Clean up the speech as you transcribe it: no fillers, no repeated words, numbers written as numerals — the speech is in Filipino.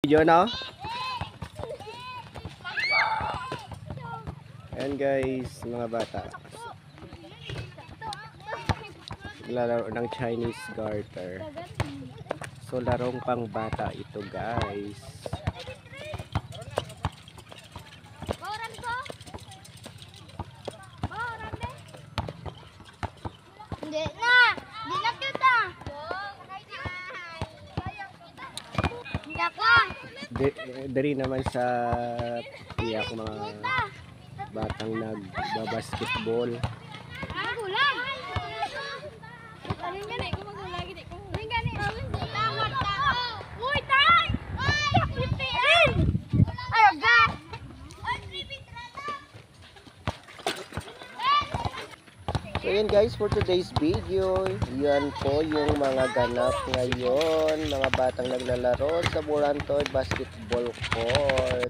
Video na. Ayan guys, mga bata. Lalaro ng Chinese garter. So larong pang bata ito guys. Hindi na. Hindi na kita. Hindi ako. Dari naman sa iyak mga batang nagbabasketball. Magulang. Aling gani ko magulang gid ko. Aling gani. Tawag tao. Uy, tay. Ay, ayo ga. So yun guys, for today's video, yan po yung mga ganap ngayon, mga batang naglalaro sa Burantoy Basketball Court.